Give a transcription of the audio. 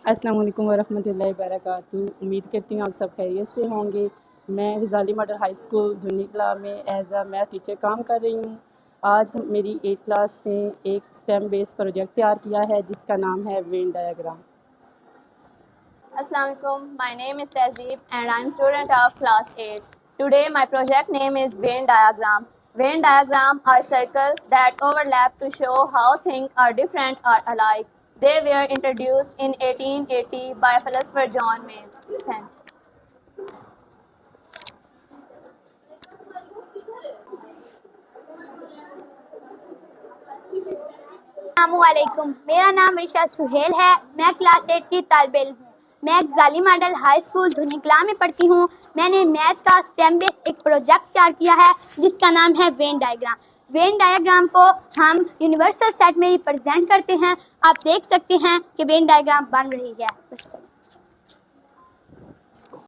अस्सलाम वालेकुम वरहमतुल्लाहि वबरकातुहू। उम्मीद करती हूँ आप सब खैरियत से होंगे। मैं गज़ाली मॉडल हाई स्कूल धुनिकला में एज अ मैथ टीचर काम कर रही हूँ। आज मेरी 8th क्लास ने एक स्टेम बेस्ड प्रोजेक्ट तैयार किया है जिसका नाम है Venn diagram. Assalamu alaikum. My name is Tehzeeb and I'm student of class 8. Today my project name is Venn diagram. Venn diagram are circles that overlap to show how things are different or alike. They were introduced in 1880 by philosopher John Main. Thanks. अस्सलामुअलैकुम। मेरा नाम रिशा सुहेल है। मैं class 8 की तालिब इल्म हूँ। मैं Ghazali model high school धुनिकला में पढ़ती हूँ। मैंने मैथ का स्टेम बेस्ड एक प्रोजेक्ट तैयार किया है जिसका नाम है वेन डायग्राम। वेन डायग्राम को हम यूनिवर्सल सेट में रिप्रेजेंट करते हैं। आप देख सकते हैं कि वेन डायग्राम बन रही है।